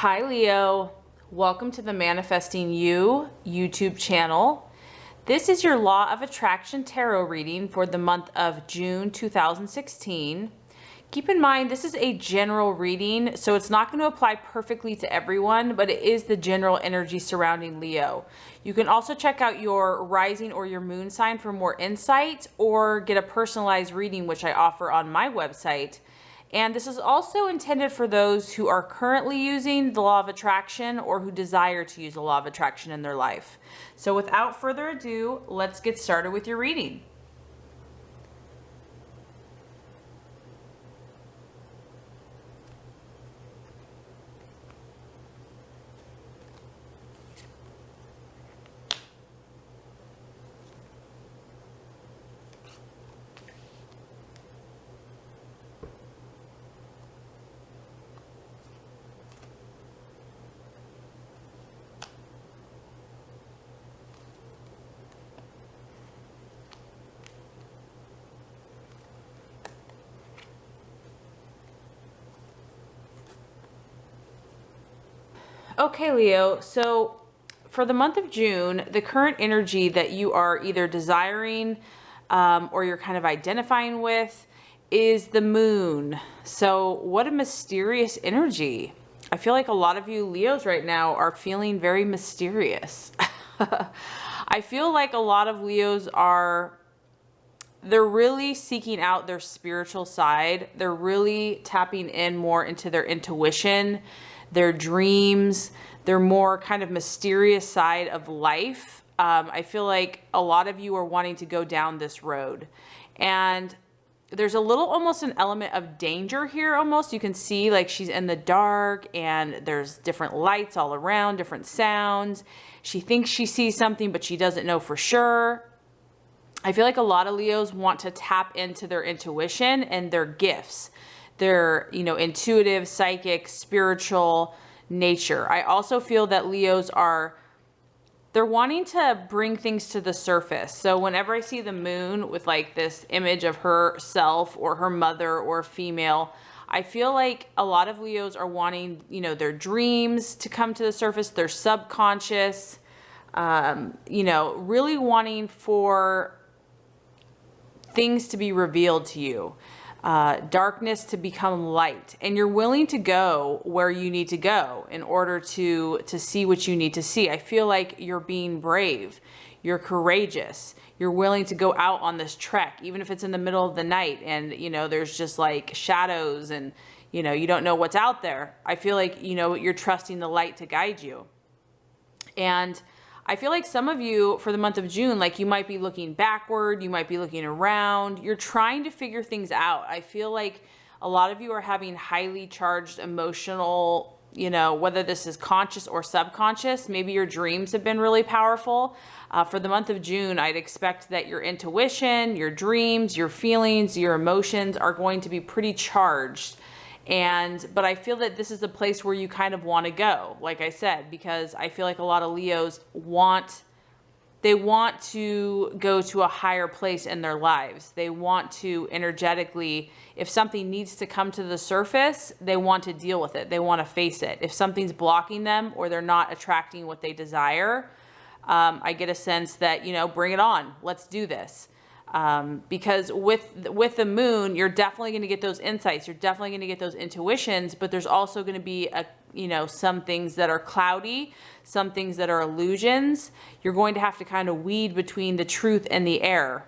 Hi Leo, welcome to the Manifesting You YouTube channel. This is your Law of Attraction Tarot reading for the month of June 2016. Keep in mind this is a general reading, so it's not going to apply perfectly to everyone, but it is the general energy surrounding Leo. You can also check out your rising or your moon sign for more insight or get a personalized reading, which I offer on my website. And this is also intended for those who are currently using the law of attraction or who desire to use the law of attraction in their life. So without further ado, let's get started with your reading. Okay, Leo, so for the month of June, the current energy that you are either desiring or you're kind of identifying with is the moon. So what a mysterious energy. I feel like a lot of you Leos right now are feeling very mysterious. I feel like a lot of Leos they're really seeking out their spiritual side. They're really tapping in more into their intuition, their dreams, their more kind of mysterious side of life. I feel like a lot of you are wanting to go down this road. And there's a little, almost an element of danger here almost. You can see like she's in the dark and there's different lights all around, different sounds. She thinks she sees something, but she doesn't know for sure. I feel like a lot of Leos want to tap into their intuition and their gifts, their, intuitive, psychic, spiritual nature. I also feel that Leos they're wanting to bring things to the surface. So whenever I see the moon with like this image of herself or her mother or a female, I feel like a lot of Leos are wanting, their dreams to come to the surface, their subconscious, really wanting for things to be revealed to you, darkness to become light, and you're willing to go where you need to go in order to see what you need to see. I feel like you're being brave, you're courageous, you're willing to go out on this trek, even if it's in the middle of the night and there's just like shadows and you don't know what's out there. I feel like you're trusting the light to guide you. And I feel like some of you for the month of June, like you might be looking backward, you might be looking around, you're trying to figure things out. I feel like a lot of you are having highly charged emotional, whether this is conscious or subconscious, maybe your dreams have been really powerful. For the month of June, I'd expect that your intuition, your dreams, your feelings, your emotions are going to be pretty charged. But I feel that this is a place where you kind of want to go, like I said, because I feel like a lot of Leos want to go to a higher place in their lives. They want to energetically, if something needs to come to the surface, they want to deal with it. They want to face it. If something's blocking them or they're not attracting what they desire, I get a sense that, bring it on. Let's do this. Because with the moon, you're definitely going to get those insights. You're definitely going to get those intuitions, but there's also going to be some things that are cloudy, some things that are illusions. You're going to have to kind of weed between the truth and the error.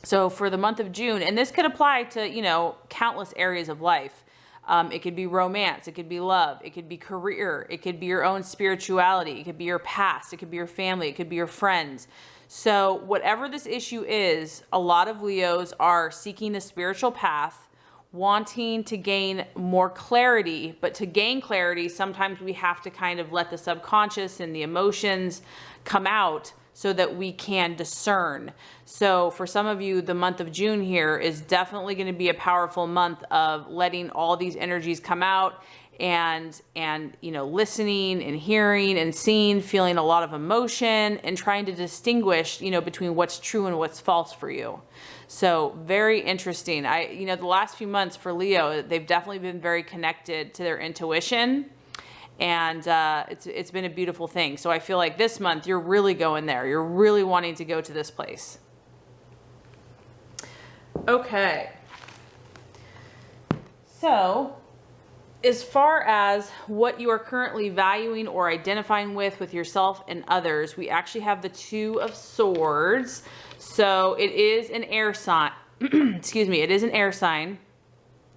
So for the month of June, and this could apply to, countless areas of life. It could be romance, it could be love, it could be career, it could be your own spirituality, it could be your past, it could be your family, it could be your friends. So whatever this issue is, a lot of Leos are seeking the spiritual path, wanting to gain more clarity, but to gain clarity, sometimes we have to kind of let the subconscious and the emotions come out so that we can discern. So for some of you, the month of June here is definitely going to be a powerful month of letting all these energies come out and listening and hearing and seeing, feeling a lot of emotion and trying to distinguish, between what's true and what's false for you. So very interesting. The last few months for Leo, they've definitely been very connected to their intuition And it's been a beautiful thing. So I feel like this month you're really going there. You're really wanting to go to this place. Okay. So as far as what you are currently valuing or identifying with yourself and others, we actually have the Two of Swords. So it is an air sign. Excuse me, it is an air sign.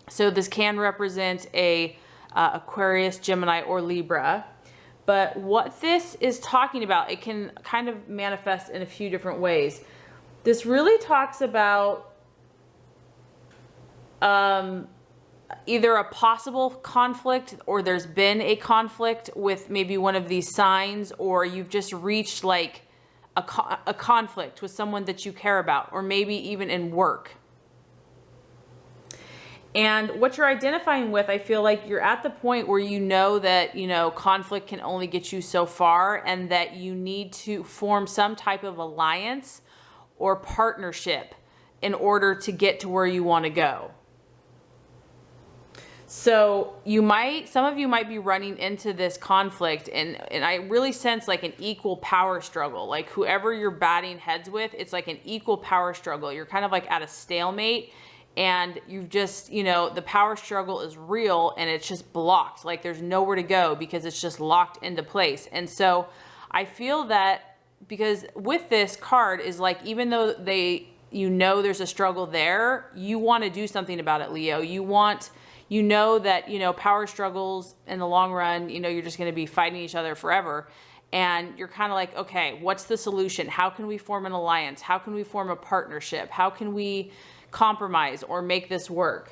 So this can represent a Aquarius, Gemini, or Libra. But what this is talking about, it can kind of manifest in a few different ways. This really talks about either a possible conflict, or there's been a conflict with maybe one of these signs, or you've just reached like a conflict with someone that you care about, or maybe even in work. And what you're identifying with, I feel like you're at the point where you know that, conflict can only get you so far, and that you need to form some type of alliance or partnership in order to get to where you want to go. So some of you might be running into this conflict, and I really sense like an equal power struggle. Like whoever you're batting heads with, it's like an equal power struggle. You're kind of like at a stalemate, and you've just, the power struggle is real, and it's just blocked. Like there's nowhere to go because it's just locked into place. And so I feel that because with this card is like, even though there's a struggle there, you want to do something about it, Leo. That, power struggles in the long run, you're just going to be fighting each other forever. And you're kind of like, okay, what's the solution? How can we form an alliance? How can we form a partnership? How can we compromise or make this work?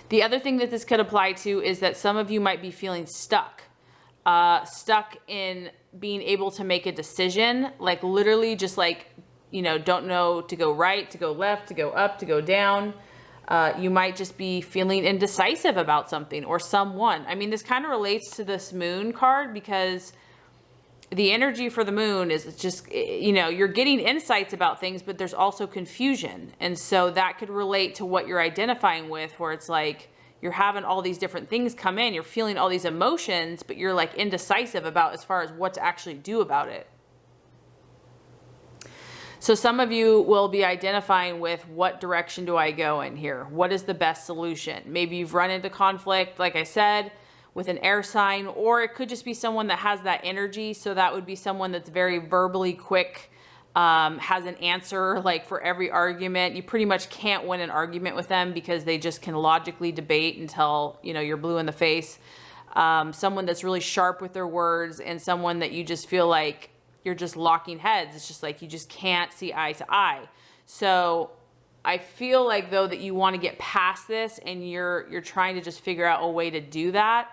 The other thing that this could apply to is that some of you might be feeling stuck in being able to make a decision, like literally just like, don't know to go right, to go left, to go up, to go down. You might just be feeling indecisive about something or someone. I mean, this kind of relates to this moon card, because the energy for the moon is just, you're getting insights about things, but there's also confusion. And so that could relate to what you're identifying with, where it's like you're having all these different things come in, you're feeling all these emotions, but you're like indecisive about as far as what to actually do about it. So some of you will be identifying with, what direction do I go in here? What is the best solution? Maybe you've run into conflict, like I said, with an air sign, or it could just be someone that has that energy. So that would be someone that's very verbally quick, has an answer like for every argument. You pretty much can't win an argument with them because they just can logically debate until, you're blue in the face. Someone that's really sharp with their words, and someone that you just feel like you're just locking heads. It's just like you just can't see eye to eye. So I feel like, though, that you want to get past this, and you're trying to just figure out a way to do that.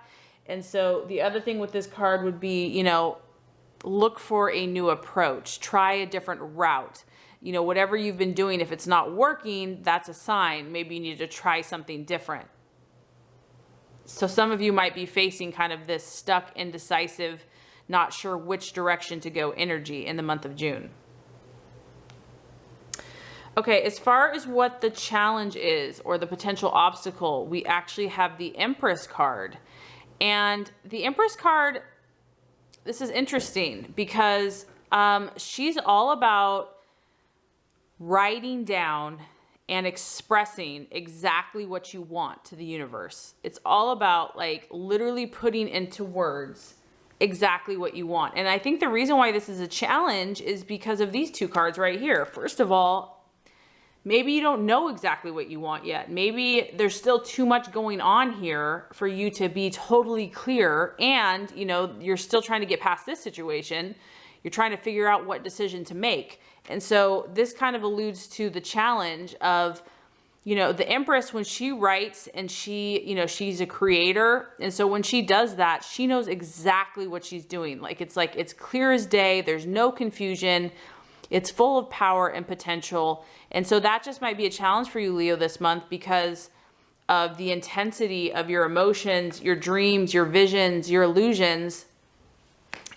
And so the other thing with this card would be, look for a new approach, try a different route. Whatever you've been doing, if it's not working, that's a sign. Maybe you need to try something different. So some of you might be facing kind of this stuck, indecisive, not sure which direction to go energy in the month of June. Okay, as far as what the challenge is or the potential obstacle, we actually have the Empress card. And the Empress card, this is interesting because she's all about writing down and expressing exactly what you want to the universe. It's all about like literally putting into words exactly what you want. And I think the reason why this is a challenge is because of these two cards right here. First of all, maybe you don't know exactly what you want yet. Maybe there's still too much going on here for you to be totally clear. And, you're still trying to get past this situation. You're trying to figure out what decision to make. And so this kind of alludes to the challenge of, the Empress, when she writes and she's a creator. And so when she does that, she knows exactly what she's doing. It's clear as day. There's no confusion. It's full of power and potential. And so that just might be a challenge for you, Leo, this month because of the intensity of your emotions, your dreams, your visions, your illusions,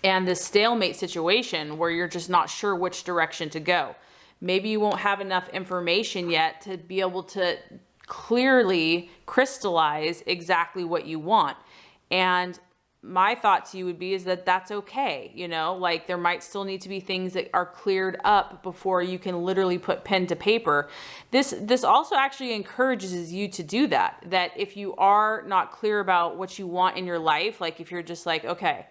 and this stalemate situation where you're just not sure which direction to go. Maybe you won't have enough information yet to be able to clearly crystallize exactly what you want. And my thought to you would be is that that's okay. You know, like there might still need to be things that are cleared up before you can literally put pen to paper. This also actually encourages you to do that. That if you are not clear about what you want in your life, like if you're just like, okay,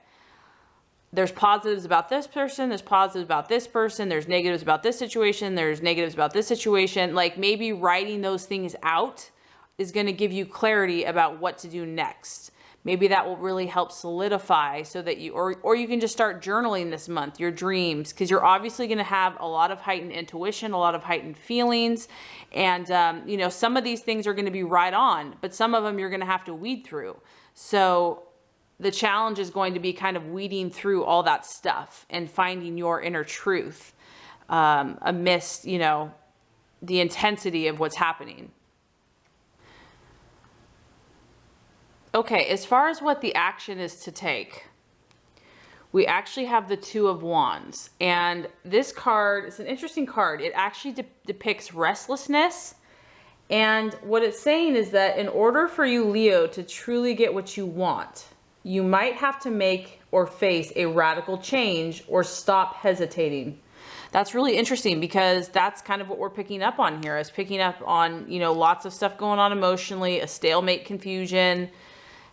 there's positives about this person, there's positives about this person, there's negatives about this situation, there's negatives about this situation, like maybe writing those things out is going to give you clarity about what to do next. Maybe that will really help solidify so that you, or you can just start journaling this month, your dreams, because you're obviously going to have a lot of heightened intuition, a lot of heightened feelings. And, you know, some of these things are going to be right on, but some of them you're going to have to weed through. So the challenge is going to be kind of weeding through all that stuff and finding your inner truth amidst, you know, the intensity of what's happening. Okay, as far as what the action is to take, we actually have the Two of Wands. And this card is an interesting card. It actually depicts restlessness. And what it's saying is that in order for you, Leo, to truly get what you want, you might have to make or face a radical change or stop hesitating. That's really interesting because that's kind of what we're picking up on here. Is picking up on, you know, lots of stuff going on emotionally, a stalemate, confusion,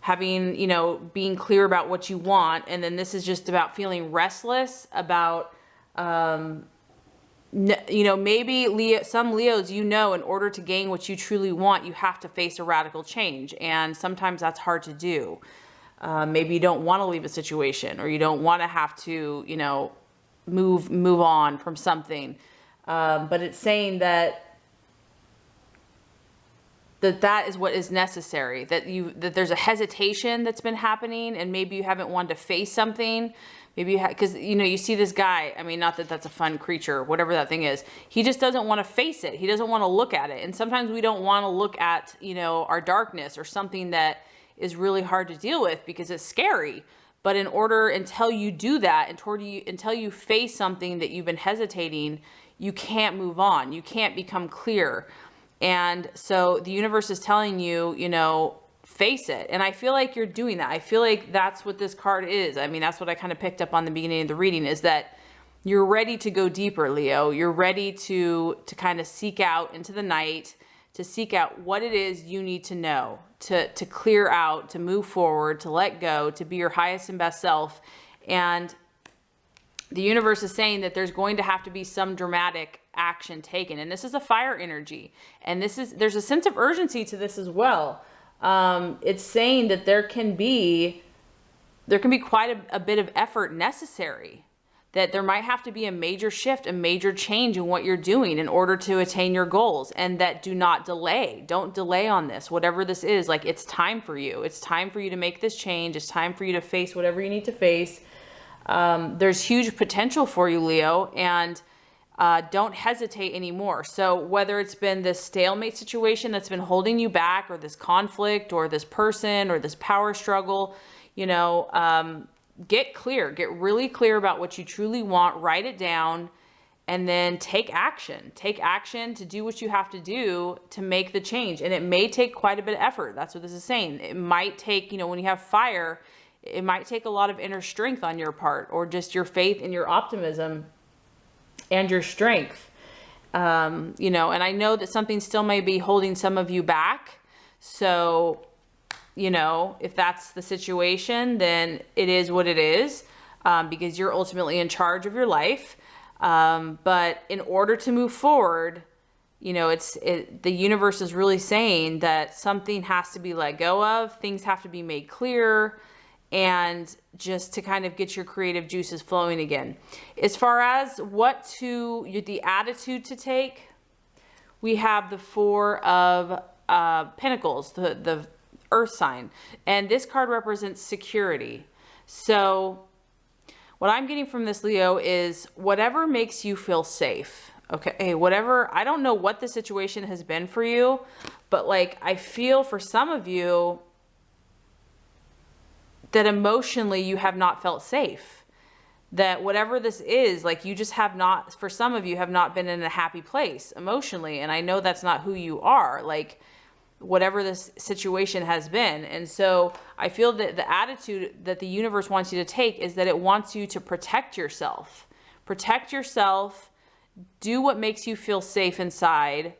having, you know, being clear about what you want. And then this is just about feeling restless about, you know, maybe some Leos, you know, in order to gain what you truly want, you have to face a radical change. And sometimes that's hard to do. Maybe you don't want to leave a situation, or you don't want to have to, you know, move on from something. But it's saying that that is what is necessary, that there's a hesitation that's been happening, and maybe you haven't wanted to face something. Maybe you because, you know, you see this guy, I mean, not that that's a fun creature, whatever that thing is. He just doesn't want to face it. He doesn't want to look at it. And sometimes we don't want to look at, you know, our darkness or something that is really hard to deal with because it's scary. But in order, until you do that, until you face something that you've been hesitating, you can't move on. You can't become clear. And so the universe is telling you, you know, face it. And I feel like you're doing that. I feel like that's what this card is. I mean, that's what I kind of picked up on the beginning of the reading, is that you're ready to go deeper, Leo. You're ready to kind of seek out into the night, to seek out what it is you need to know, to clear out, to move forward, to let go, to be your highest and best self. And the universe is saying that there's going to have to be some dramatic action taken. And this is a fire energy. And there's a sense of urgency to this as well. It's saying that there can be quite a bit of effort necessary, that there might have to be a major shift, a major change in what you're doing in order to attain your goals, and that do not delay. Don't delay on this, whatever this is. Like, it's time for you. It's time for you to make this change. It's time for you to face whatever you need to face. There's huge potential for you, Leo, and don't hesitate anymore. So whether it's been this stalemate situation that's been holding you back, or this conflict, or this person, or this power struggle, you know, get clear, get really clear about what you truly want, write it down, and then take action to do what you have to do to make the change. And it may take quite a bit of effort. That's what this is saying. It might take, you know, when you have fire, it might take a lot of inner strength on your part, or just your faith and your optimism and your strength. You know, and I know that something still may be holding some of you back. So, you know, if that's the situation, then it is what it is, because you're ultimately in charge of your life. But in order to move forward, you know, the universe is really saying that something has to be let go of, things have to be made clear, and just to kind of get your creative juices flowing again. As far as the attitude to take, we have the Four of Pentacles, the Earth sign. And this card represents security. So what I'm getting from this, Leo, is whatever makes you feel safe. Okay, whatever, I don't know what the situation has been for you, but like, I feel for some of you that emotionally you have not felt safe. That whatever this is, like, you just have not, for some of you, have not been in a happy place emotionally. And I know that's not who you are. Like, whatever this situation has been. And so I feel that the attitude that the universe wants you to take is that it wants you to protect yourself. Protect yourself. Do what makes you feel safe inside.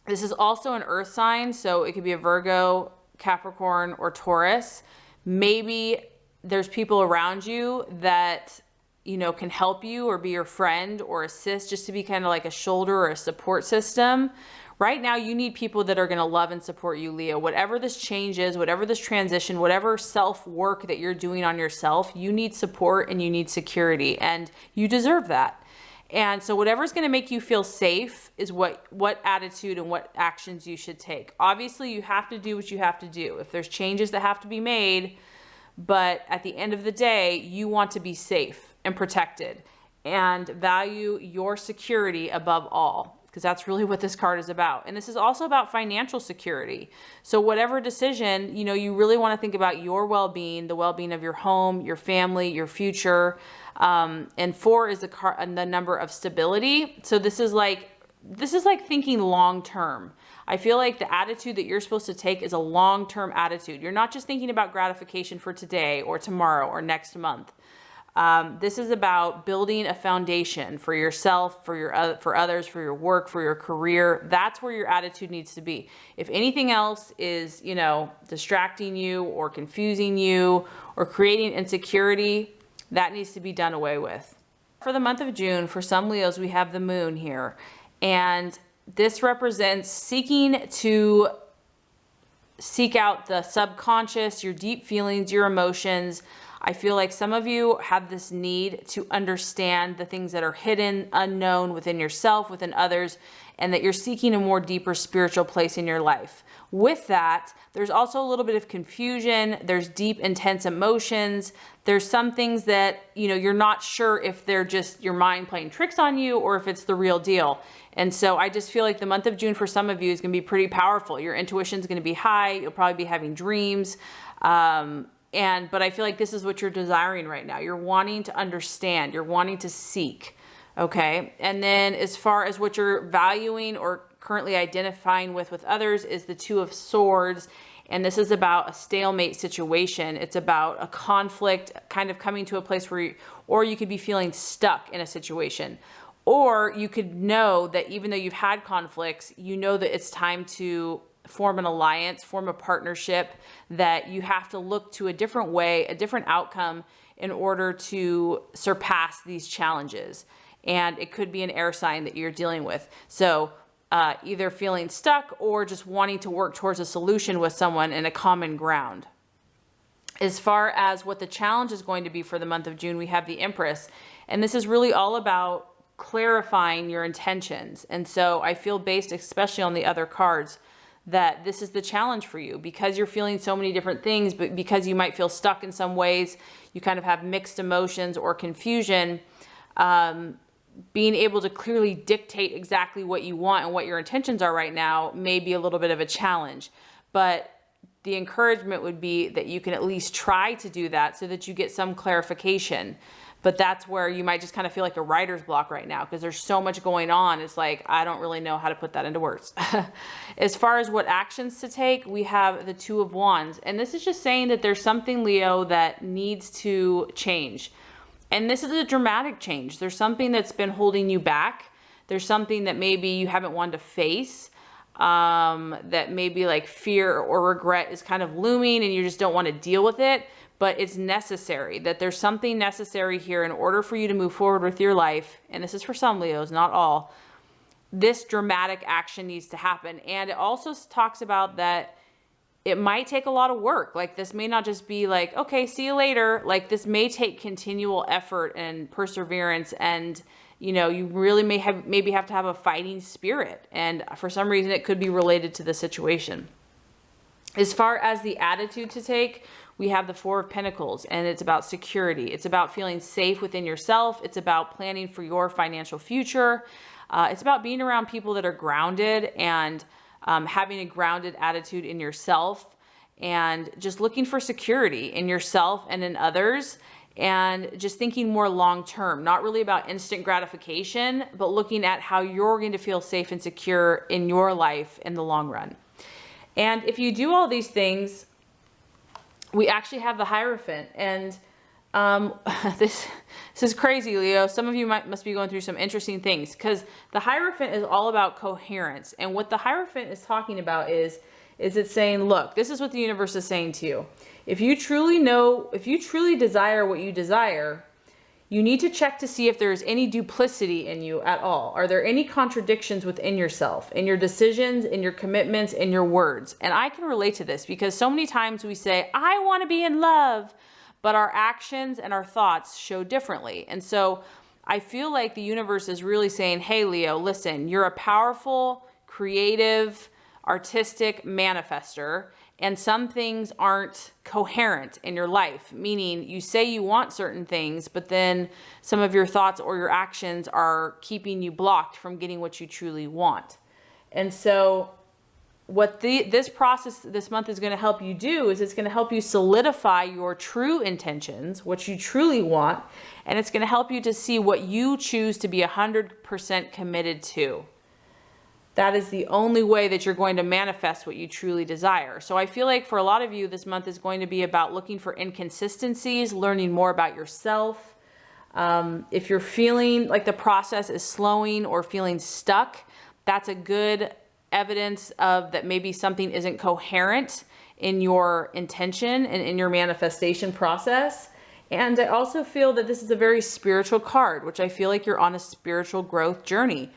This is also an earth sign, so it could be a Virgo, Capricorn, or Taurus. Maybe there's people around you that, you know, can help you or be your friend or assist, just to be kind of like a shoulder or a support system. Right now, you need people that are going to love and support you, Leo. Whatever this change is, whatever this transition, whatever self-work that you're doing on yourself, you need support and you need security, and you deserve that. And so whatever's going to make you feel safe is what attitude and what actions you should take. Obviously, you have to do what you have to do. If there's changes that have to be made, but at the end of the day, you want to be safe and protected and value your security above all, because that's really what this card is about. And this is also about financial security. So whatever decision, you know, you really want to think about your well-being, the well-being of your home, your family, your future. And 4 is the number of stability. So this is like thinking long-term. I feel like the attitude that you're supposed to take is a long-term attitude. You're not just thinking about gratification for today or tomorrow or next month. This is about building a foundation for yourself, for others, for your work, for your career. That's where your attitude needs to be. If anything else is, you know, distracting you or confusing you or creating insecurity, that needs to be done away with. For the month of June, for some Leos, we have the moon here. And this represents seeking to seek out the subconscious, your deep feelings, your emotions. I feel like some of you have this need to understand the things that are hidden, unknown within yourself, within others, and that you're seeking a more deeper spiritual place in your life. With that, there's also a little bit of confusion. There's deep, intense emotions. There's some things that, you know, you're not sure if they're just your mind playing tricks on you or if it's the real deal. And so I just feel like the month of June for some of you is going to be pretty powerful. Your intuition is going to be high. You'll probably be having dreams. But I feel like this is what you're desiring right now. You're wanting to understand. You're wanting to seek. Okay. And then as far as what you're valuing or currently identifying with others is the 2 of Swords. And this is about a stalemate situation. It's about a conflict kind of coming to a place where or you could be feeling stuck in a situation. Or you could know that even though you've had conflicts, you know that it's time to form an alliance, form a partnership, that you have to look to a different way, a different outcome in order to surpass these challenges. And it could be an air sign that you're dealing with. So either feeling stuck or just wanting to work towards a solution with someone in a common ground. As far as what the challenge is going to be for the month of June, we have the Empress. And this is really all about clarifying your intentions. And so I feel, based especially on the other cards, that this is the challenge for you because you're feeling so many different things, but because you might feel stuck in some ways, you kind of have mixed emotions or confusion. Being able to clearly dictate exactly what you want and what your intentions are right now may be a little bit of a challenge. But the encouragement would be that you can at least try to do that so that you get some clarification. But that's where you might just kind of feel like a writer's block right now because there's so much going on. It's like, I don't really know how to put that into words. As far as what actions to take, we have the 2 of Wands. And this is just saying that there's something, Leo, that needs to change. And this is a dramatic change. There's something that's been holding you back. There's something that maybe you haven't wanted to face, that maybe like fear or regret is kind of looming and you just don't want to deal with it. But it's necessary, that there's something necessary here in order for you to move forward with your life. And this is for some Leos, not all. This dramatic action needs to happen. And it also talks about that it might take a lot of work. Like this may not just be like, okay, see you later. Like this may take continual effort and perseverance. And, you know, you really maybe have to have a fighting spirit. And for some reason, it could be related to the situation. As far as the attitude to take, we have the 4 of Pentacles, and it's about security. It's about feeling safe within yourself. It's about planning for your financial future. It's about being around people that are grounded and having a grounded attitude in yourself and just looking for security in yourself and in others. and just thinking more long term, not really about instant gratification, but looking at how you're going to feel safe and secure in your life in the long run. And if you do all these things, we actually have the Hierophant. And this is crazy, Leo. Some of you must be going through some interesting things, because the Hierophant is all about coherence. And what the Hierophant is talking about is it's saying, look, this is what the universe is saying to you. If you truly desire what you desire, you need to check to see if there's any duplicity in you at all. Are there any contradictions within yourself, in your decisions, in your commitments, in your words? And I can relate to this, because so many times we say, I want to be in love, but our actions and our thoughts show differently. And so I feel like the universe is really saying, hey, Leo, listen, you're a powerful, creative, artistic manifester, and some things aren't coherent in your life, meaning you say you want certain things, but then some of your thoughts or your actions are keeping you blocked from getting what you truly want. And so what this process this month is going to help you do is it's going to help you solidify your true intentions, what you truly want, and it's going to help you to see what you choose to be 100% committed to. That is the only way that you're going to manifest what you truly desire. So I feel like for a lot of you, this month is going to be about looking for inconsistencies, learning more about yourself. If you're feeling like the process is slowing or feeling stuck, that's a good evidence of that maybe something isn't coherent in your intention and in your manifestation process. And I also feel that this is a very spiritual card, which I feel like you're on a spiritual growth journey.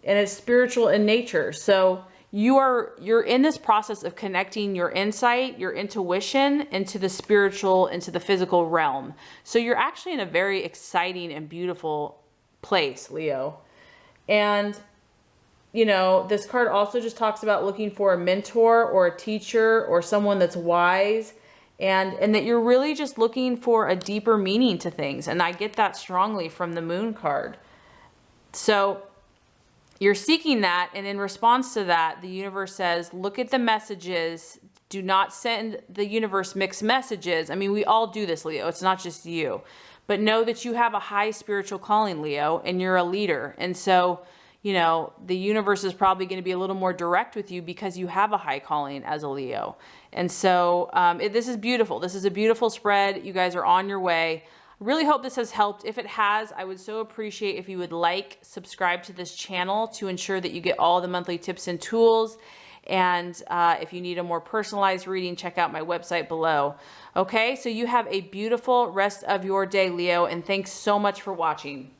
And it's spiritual in nature. So you're in this process of connecting your insight, your intuition into the spiritual, into the physical realm. So you're actually in a very exciting and beautiful place, Leo. And you know, this card also just talks about looking for a mentor or a teacher or someone that's wise, and that you're really just looking for a deeper meaning to things. And I get that strongly from the Moon card. So you're seeking that, and in response to that, the universe says, look at the messages. Do not send the universe mixed messages. I mean, we all do this, Leo. It's not just you. But know that you have a high spiritual calling, Leo, and you're a leader. And so, you know, the universe is probably going to be a little more direct with you because you have a high calling as a Leo. And so this is beautiful. This is a beautiful spread. You guys are on your way. Really hope this has helped. If it has, I would so appreciate if you would like, subscribe to this channel to ensure that you get all the monthly tips and tools. And if you need a more personalized reading, check out my website below. Okay, so you have a beautiful rest of your day, Leo, and thanks so much for watching.